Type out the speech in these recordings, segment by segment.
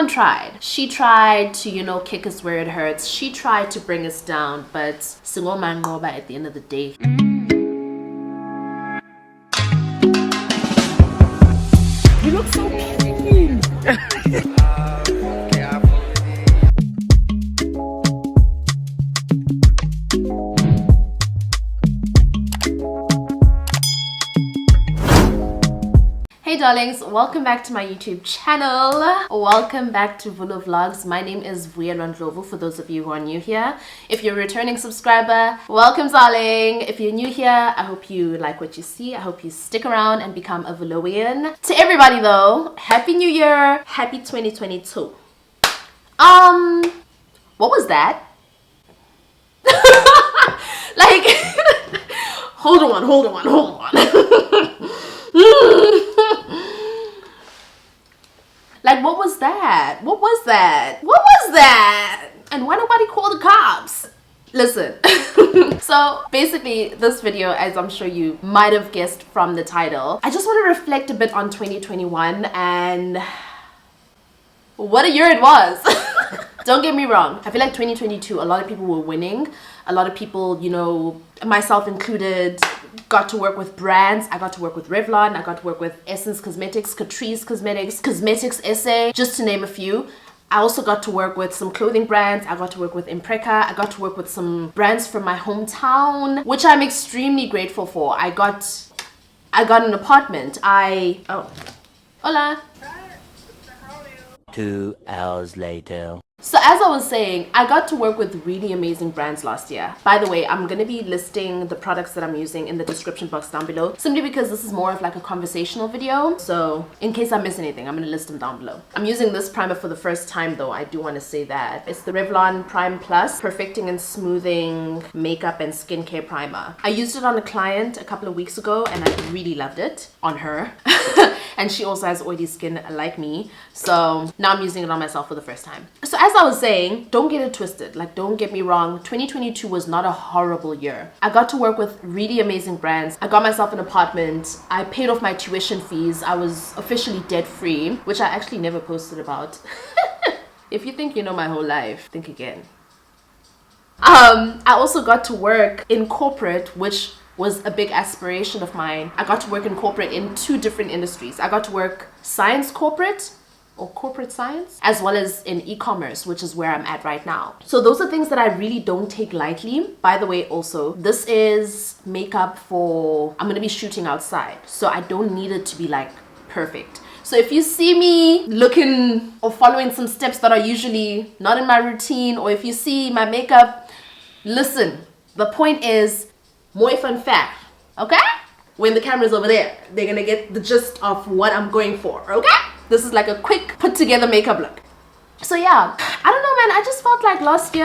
Everyone tried. She tried to, you know, kick us where it hurts. She tried to bring us down, but singoman ngoba at the end of the day. You look so clean. Hey darlings, welcome back to my YouTube channel. Welcome back to Vulo Vlogs. My name is Vuloians for those of you who are new here. If you're a returning subscriber, welcome darling. If you're new here, I hope you like what you see. I hope you stick around and become a vuloian. To everybody though, Happy New Year, Happy 2022. What was that? Like, hold on. Like, what was that? What was that? And why nobody call the cops? Listen. So basically this video, as I'm sure you might have guessed from the title, I just want to reflect a bit on 2021 and what a year it was. Don't get me wrong, I feel like 2022 a lot of people were winning. A lot of people, you know, myself included, got to work with brands. I got to work with Revlon, I got to work with Essence Cosmetics, Catrice Cosmetics, Cosmetics SA, just to name a few. I also got to work with some clothing brands. I got to work with Impreca. I got to work with some brands from my hometown, which I'm extremely grateful for. I got an apartment. Hola. 2 hours later. So as I was saying, I got to work with really amazing brands last year. By the way, I'm going to be listing the products that I'm using in the description box down below, simply because this is more of like a conversational video. So in case I miss anything, I'm going to list them down below. I'm using this primer for the first time though. I do want to say that. It's the Revlon Prime Plus Perfecting and Smoothing Makeup and Skincare Primer. I used it on a client a couple of weeks ago and I really loved it on her. And she also has oily skin like me. So now I'm using it on myself for the first time. So as I was saying, don't get it twisted. Like, don't get me wrong. 2022 was not a horrible year. I got to work with really amazing brands. I got myself an apartment. I paid off my tuition fees. I was officially debt free, which I actually never posted about. If you think you know my whole life, think again. I also got to work in corporate, which was a big aspiration of mine. I got to work in corporate in 2 different industries. I got to work science corporate, or corporate science, as well as in e-commerce, which is where I'm at right now. So those are things that I really don't take lightly. By the way, also, this is makeup for, I'm gonna be shooting outside, so I don't need it to be like perfect. So if you see me looking or following some steps that are usually not in my routine, or if you see my makeup, listen, the point is, more fun fact, okay? When the camera's over there, they're gonna get the gist of what I'm going for, okay? This is like a quick put together makeup look. So yeah, I don't know man, I just felt like last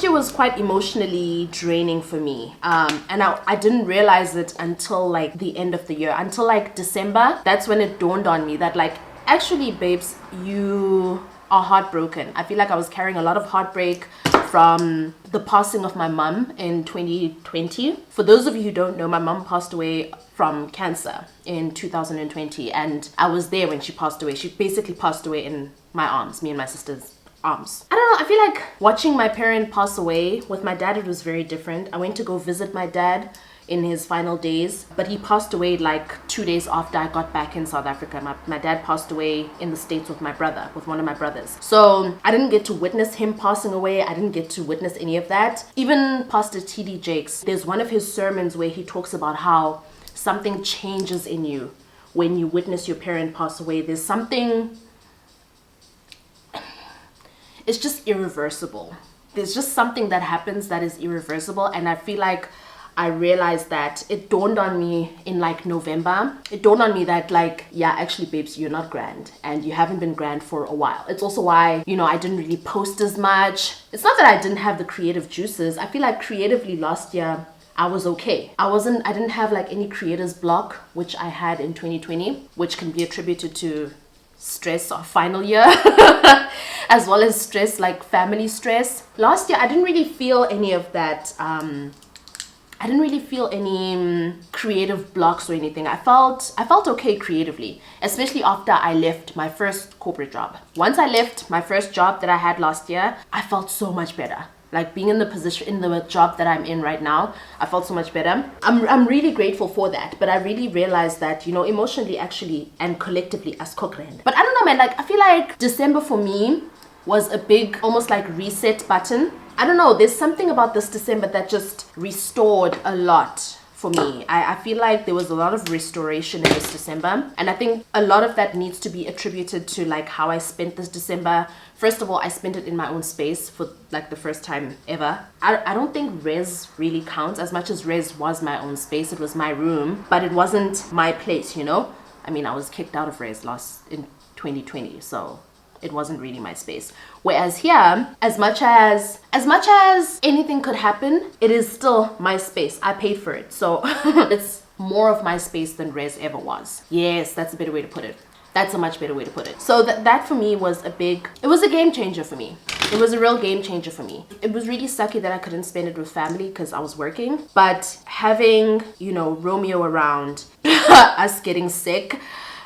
year was quite emotionally draining for me. And I didn't realize it until like the end of the year, until like December. That's when it dawned on me that like, actually babes, you are heartbroken. I feel like I was carrying a lot of heartbreak from the passing of my mum in 2020. For those of you who don't know, my mum passed away from cancer in 2020 and I was there when she passed away. She basically passed away in my arms, me and my sister's arms. I don't know, I feel like watching my parent pass away. With my dad, it was very different. I went to go visit my dad in his final days, but he passed away like 2 days after I got back in South Africa. My dad passed away in the States with my brother, with one of my brothers. So I didn't get to witness him passing away. I didn't get to witness any of that. Even Pastor TD Jakes, there's one of his sermons where he talks about how something changes in you when you witness your parent pass away. There's something, it's just irreversible. There's just something that happens that is irreversible, and I feel like I realized that. It dawned on me in like November. It dawned on me that like, yeah, actually babes, you're not grand and you haven't been grand for a while. It's also why, you know, I didn't really post as much. It's not that I didn't have the creative juices. I feel like creatively last year I was okay. I didn't have like any creator's block, which I had in 2020, which can be attributed to stress of final year as well as stress like family stress. Last year I didn't really feel any of that I didn't really feel any creative blocks or anything. I felt okay creatively, especially after I left my first corporate job. Once I left my first job that I had last year, I felt so much better. Like being in the job that I'm in right now, I felt so much better. I'm really grateful for that, but I really realized that, you know, emotionally actually and collectively as Kokren. But I don't know, man, like I feel like December for me was a big, almost like reset button. I don't know, there's something about this December that just restored a lot for me. I feel like there was a lot of restoration in this December, and I think a lot of that needs to be attributed to like how I spent this December. First of all, I spent it in my own space for like the first time ever. I don't think res really counts. As much as res was my own space, it was my room, but it wasn't my place, you know? I mean, I was kicked out of res in 2020, so it wasn't really my space. Whereas here, as much as anything could happen, it is still my space. I paid for it, so it's more of my space than res ever was. Yes, that's a better way to put it. That's a much better way to put it. So that for me was it was a game changer for me. It was a real game changer for me. It was really sucky that I couldn't spend it with family because I was working, but having, you know, Romeo around, us getting sick,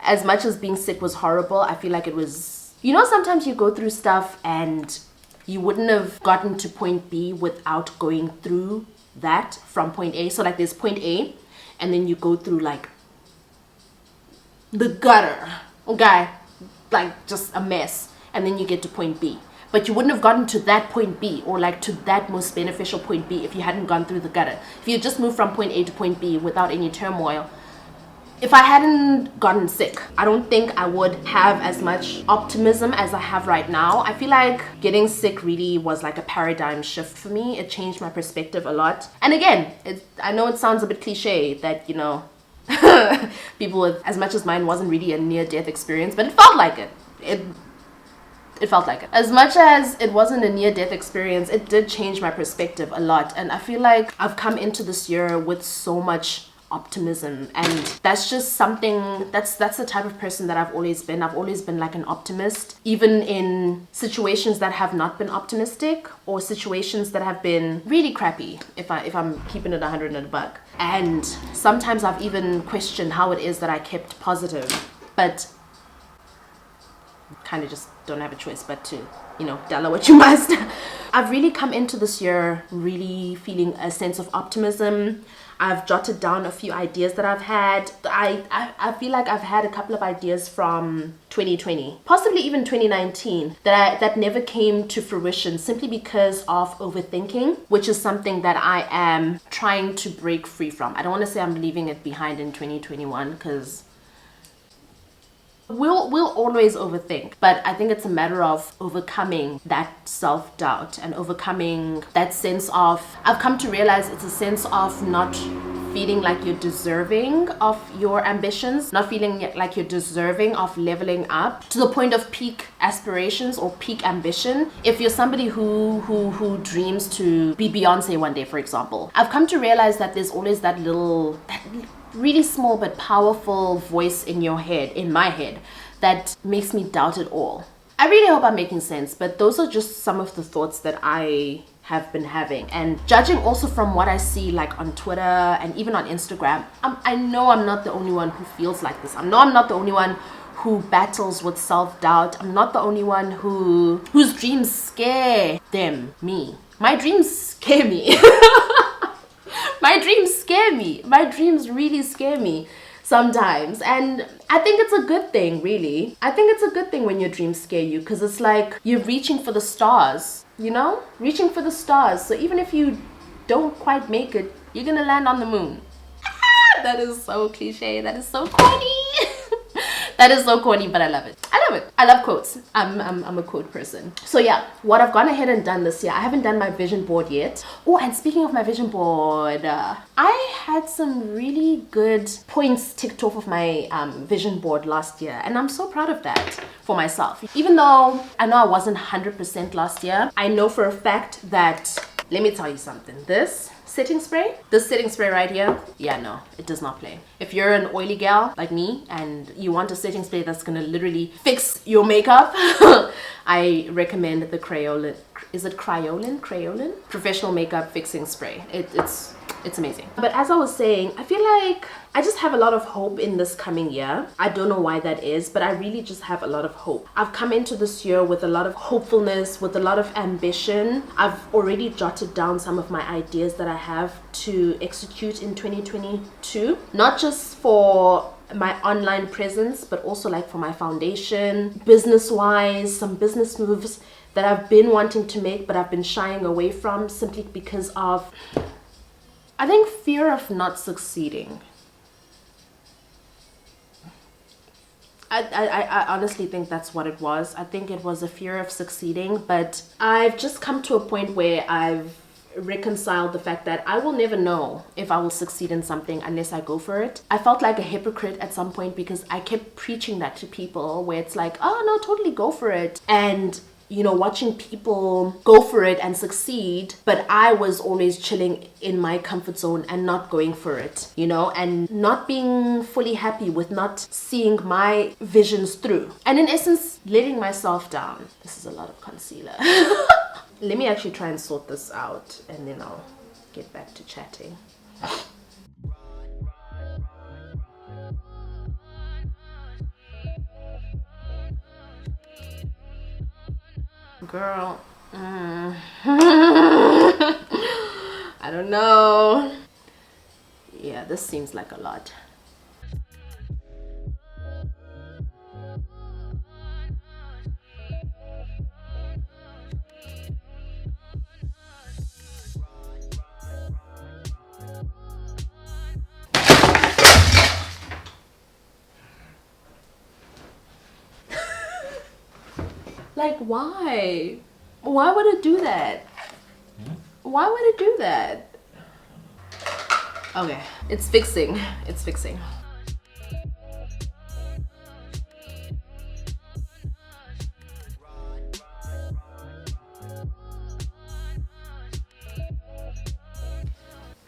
as much as being sick was horrible, I feel like it was, you know, sometimes you go through stuff and you wouldn't have gotten to point B without going through that from point A. So like there's point A and then you go through like the gutter, okay, like just a mess, and then you get to point B. But you wouldn't have gotten to that point B or like to that most beneficial point B if you hadn't gone through the gutter. If you just moved from point A to point B without any turmoil, if I hadn't gotten sick, I don't think I would have as much optimism as I have right now. I feel like getting sick really was like a paradigm shift for me. It changed my perspective a lot. And again, I know it sounds a bit cliche that, you know, people with, as much as mine wasn't really a near-death experience, but it felt like it. It felt like it. As much as it wasn't a near-death experience, it did change my perspective a lot. And I feel like I've come into this year with so much optimism, and that's just something, that's the type of person that I've always been. I've always been like an optimist, even in situations that have not been optimistic or situations that have been really crappy, if I'm keeping it 100 and a buck. And sometimes I've even questioned how it is that I kept positive, but kind of just don't have a choice but to, you know, dollar what you must. I've really come into this year really feeling a sense of optimism. I've jotted down a few ideas that I've had. I feel like I've had a couple of ideas from 2020, possibly even 2019, that never came to fruition simply because of overthinking, which is something that I am trying to break free from. I don't want to say I'm leaving it behind in 2021 because we'll always overthink, but I think it's a matter of overcoming that self-doubt and overcoming that sense of, I've come to realize it's a sense of not feeling like you're deserving of your ambitions, not feeling like you're deserving of leveling up to the point of peak aspirations or peak ambition. If you're somebody who dreams to be Beyonce one day, for example, I've come to realize that there's always that really small but powerful voice in your head, in my head, that makes me doubt it all. I really hope I'm making sense, but those are just some of the thoughts that I have been having. And judging also from what I see like on Twitter and even on Instagram, I know I'm not the only one who feels like this. I know I'm not the only one who battles with self-doubt. I'm not the only one whose dreams scare me. My dreams scare me. My dreams scare me. My dreams really scare me sometimes. And I think it's a good thing, really. I think it's a good thing when your dreams scare you, because it's like you're reaching for the stars, you know? Reaching for the stars. So even if you don't quite make it, you're gonna land on the moon. Ah, that is so cliche. That is so corny. That is so corny, but I love it. I love it. I love quotes. I'm a quote person. So yeah, what I've gone ahead and done this year, I haven't done my vision board yet. Oh, and speaking of my vision board, I had some really good points ticked off of my vision board last year, and I'm so proud of that for myself. Even though I know I wasn't 100% last year, I know for a fact that, let me tell you something, this setting spray right here, yeah, no, it does not play. If you're an oily gal like me and you want a setting spray that's gonna literally fix your makeup, I recommend the Kryolan. Is it Kryolan? Professional makeup fixing spray. It's It's amazing. But as I was saying, I feel like I just have a lot of hope in this coming year. I don't know why that is, but I really just have a lot of hope. I've come into this year with a lot of hopefulness, with a lot of ambition. I've already jotted down some of my ideas that I have to execute in 2022, not just for my online presence, but also like for my foundation, business wise, some business moves that I've been wanting to make but I've been shying away from simply because of, I think, fear of not succeeding. I honestly think that's what it was. I think it was a fear of succeeding, but I've just come to a point where I've reconciled the fact that I will never know if I will succeed in something unless I go for it. I felt like a hypocrite at some point because I kept preaching that to people where it's like, oh no, totally go for it. And you know, watching people go for it and succeed, but I was always chilling in my comfort zone and not going for it, you know, and not being fully happy with not seeing my visions through. And in essence, letting myself down. This is a lot of concealer. Let me actually try and sort this out and then I'll get back to chatting. Girl, I don't know. Yeah, this seems like a lot. Like, why? Why would it do that? Why would it do that? Okay, it's fixing. It's fixing.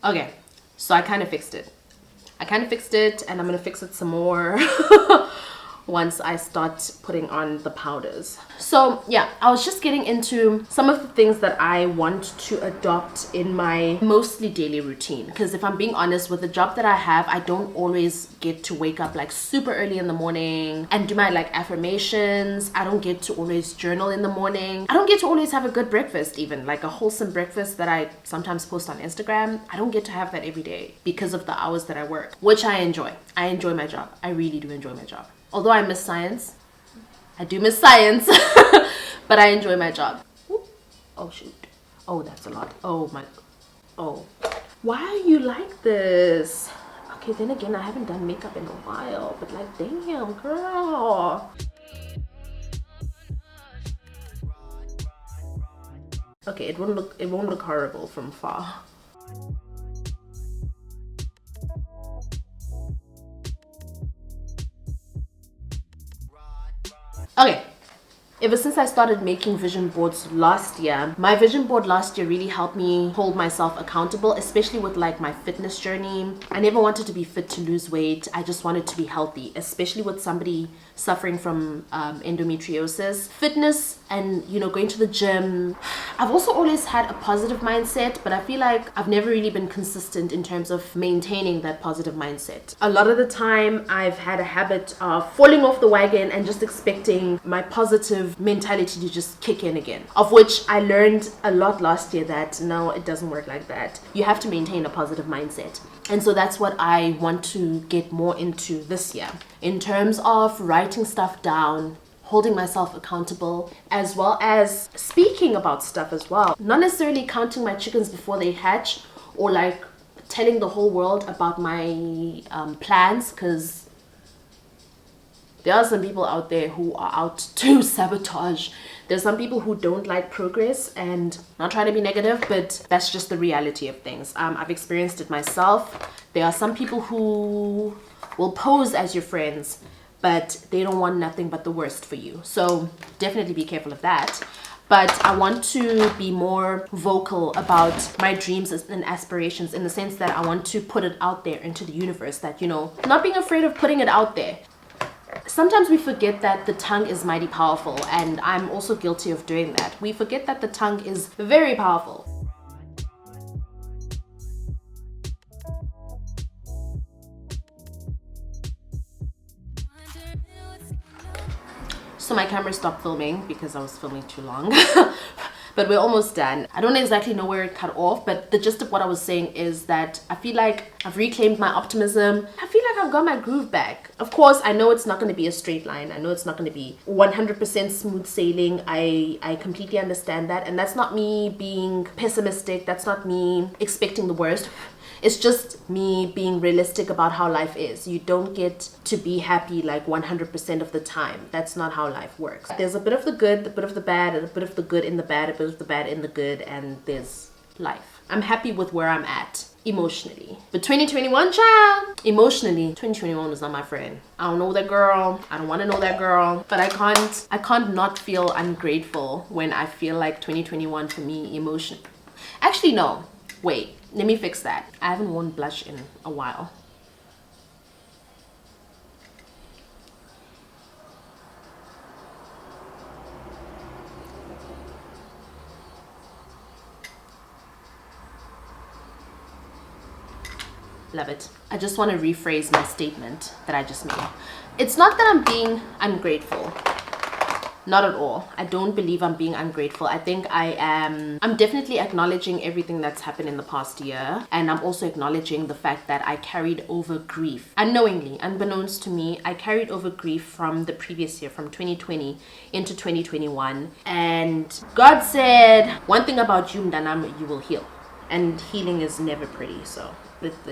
Okay, so I kind of fixed it. And I'm gonna fix it some more once I start putting on the powders. So yeah, I was just getting into some of the things that I want to adopt in my mostly daily routine, because if I'm being honest, with the job that I have, I don't always get to wake up like super early in the morning and do my like affirmations. I don't get to always journal in the morning. I don't get to always have a good breakfast, even like a wholesome breakfast that I sometimes post on Instagram. I don't get to have that every day because of the hours that I work, which I enjoy. I enjoy my job. I really do enjoy my job. Although I miss science. I do miss science, but I enjoy my job. Ooh. Oh shoot. Oh, that's a lot. Oh my. Oh. Why are you like this? Okay, then again, I haven't done makeup in a while, but like, damn, girl. Okay, it won't look horrible from far. Okay, ever since I started making vision boards last year, my vision board last year really helped me hold myself accountable, especially with like my fitness journey. I never wanted to be fit to lose weight. I just wanted to be healthy, especially with somebody suffering from endometriosis. Fitness and, you know, going to the gym. I've also always had a positive mindset, but I feel like I've never really been consistent in terms of maintaining that positive mindset. A lot of the time, I've had a habit of falling off the wagon and just expecting my positive mentality to just kick in again, of which I learned a lot last year that no, it doesn't work like that. You have to maintain a positive mindset. And so that's what I want to get more into this year, in terms of writing stuff down, holding myself accountable, as well as speaking about stuff as well. Not necessarily counting my chickens before they hatch, or like telling the whole world about my plans, because there are some people out there who are out to sabotage. There's some people who don't like progress, and not trying to be negative, but that's just the reality of things. I've experienced it myself. There are some people who will pose as your friends, but they don't want nothing but the worst for you. So definitely be careful of that. But I want to be more vocal about my dreams and aspirations, in the sense that I want to put it out there into the universe, that, you know, not being afraid of putting it out there. Sometimes we forget that the tongue is mighty powerful, and I'm also guilty of doing that. We forget that the tongue is very powerful. So my camera stopped filming because I was filming too long. But we're almost done. I don't exactly know where it cut off, but the gist of what I was saying is that I feel like I've reclaimed my optimism. I feel like I've got my groove back. Of course, I know it's not going to be a straight line. I know it's not going to be 100% smooth sailing. I completely understand that. And that's not me being pessimistic. That's not me expecting the worst. It's just me being realistic about how life is. You don't get to be happy like 100% of the time. That's not how life works. There's a bit of the good, a bit of the bad, and a bit of the good in the bad, a bit of the bad in the good, and there's life. I'm happy with where I'm at emotionally. But 2021, child, emotionally, 2021 was not my friend. I don't know that girl. I don't want to know that girl. But I can't not feel ungrateful when I feel like 2021 for me emotionally. Actually, no. Wait. Let me fix that. I haven't worn blush in a while. Love it. I just want to rephrase my statement that I just made. It's not that I'm being ungrateful. Not at all. I don't believe I'm being ungrateful. I think I'm definitely acknowledging everything that's happened in the past year. And I'm also acknowledging the fact that I carried over grief. Unknowingly, unbeknownst to me, I carried over grief from the previous year, from 2020 into 2021. And God said, one thing about you, Mdanam, you will heal. And healing is never pretty. So,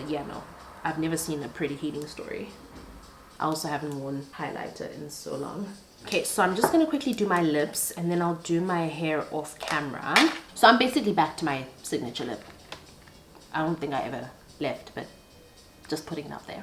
yeah, no. I've never seen a pretty healing story. I also haven't worn highlighter in so long. Okay, so I'm just gonna quickly do my lips and then I'll do my hair off camera. So I'm basically back to my signature lip. I don't think I ever left, but just putting it out there.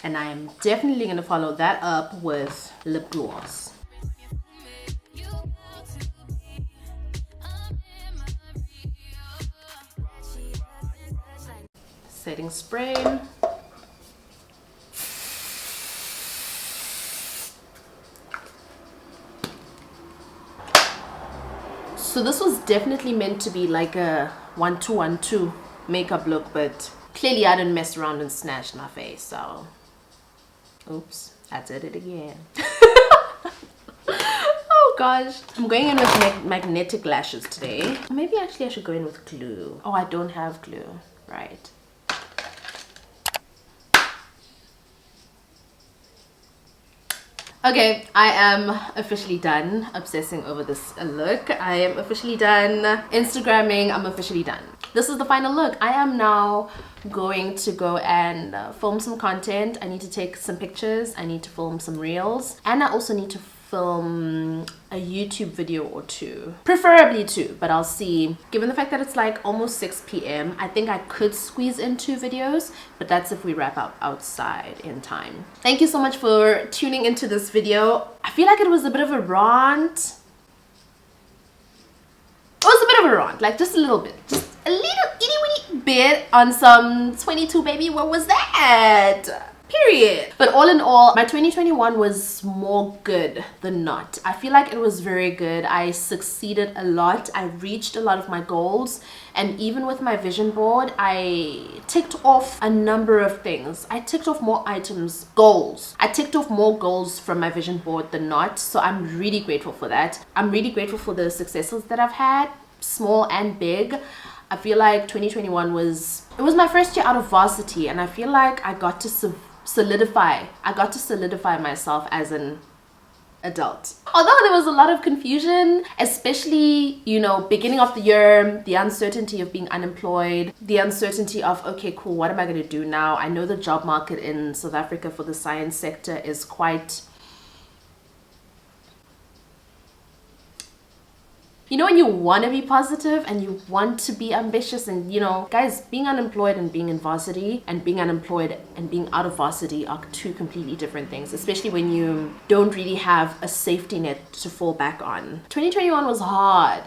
And I'm definitely going to follow that up with lip gloss. Setting spray. So this was definitely meant to be like a 1-2-1-2 makeup look, but clearly I didn't mess around and snatch my face, so oops, I did it again. Oh gosh. I'm going in with magnetic lashes today. Maybe actually I should go in with glue. Oh, I don't have glue, right? Okay, I am officially done obsessing over this look. I am officially done Instagramming. I'm officially done. This is the final look. I am now going to go and film some content. I need to take some pictures. I need to film some reels. And I also need to film a YouTube video or two. Preferably two, but I'll see. Given the fact that it's like almost 6 p.m, I think I could squeeze in 2 videos, but that's if we wrap up outside in time. Thank you so much for tuning into this video. I feel like it was a bit of a rant. It was a bit of a rant, like just a little bit. Just a little itty bitty bit on some 22 baby, what was that? Period. But all in all, my 2021 was more good than not. I feel like it was very good. I succeeded a lot. I reached a lot of my goals. And even with my vision board, I ticked off a number of things. I ticked off more items, goals. I ticked off more goals from my vision board than not. So I'm really grateful for that. I'm really grateful for the successes that I've had, small and big. I feel like 2021 was my first year out of varsity, and I feel like I got to solidify myself as an adult. Although there was a lot of confusion, especially, you know, beginning of the year, the uncertainty of being unemployed, the uncertainty of, okay, cool, what am I going to do now? I know the job market in South Africa for the science sector is quite, You know when you want to be positive and you want to be ambitious, and you know, guys, being unemployed and being in varsity and being unemployed and being out of varsity are two completely different things, especially when you don't really have a safety net to fall back on. 2021 was hard.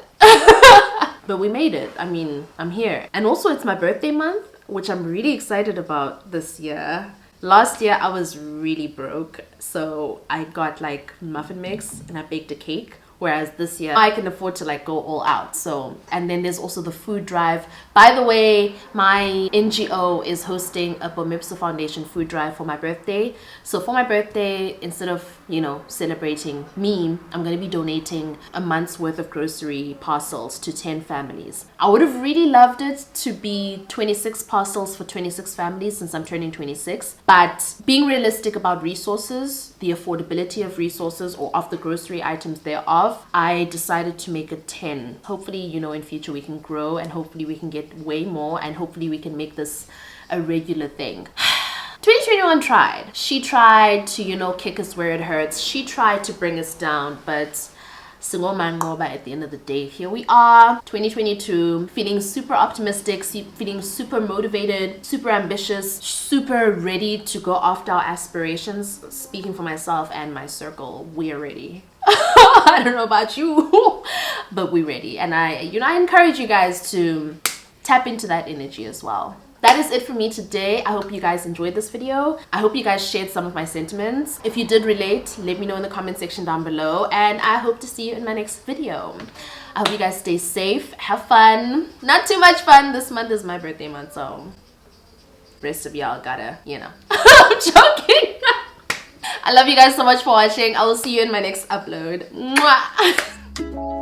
But we made it. I mean, I'm here. And also it's my birthday month, which I'm really excited about this year. Last year I was really broke, so I got like muffin mix and I baked a cake. Whereas this year I can afford to like go all out. So, and then there's also the food drive. By the way, my NGO is hosting a Bomipso Foundation food drive for my birthday. So for my birthday, instead of, you know, celebrating me, I'm going to be donating a month's worth of grocery parcels to 10 families. I would have really loved it to be 26 parcels for 26 families since I'm turning 26. But being realistic about resources, the affordability of resources or of the grocery items thereof, I decided to make it 10. Hopefully, you know, in future we can grow and hopefully we can get way more and hopefully we can make this a regular thing. 2021 tried. She tried to, you know, kick us where it hurts. She tried to bring us down, but at the end of the day, here we are, 2022, feeling super optimistic, feeling super motivated, super ambitious, super ready to go after our aspirations. Speaking for myself and my circle, we're ready. I don't know about you, but we're ready. And I encourage you guys to tap into that energy as well. That is it for me today. I hope you guys enjoyed this video. I hope you guys shared some of my sentiments. If you did relate, let me know in the comment section down below. And I hope to see you in my next video. I hope you guys stay safe, have fun. Not too much fun. This month is my birthday month, so rest of y'all gotta, you know. I'm joking. I love you guys so much for watching. I will see you in my next upload. Mwah.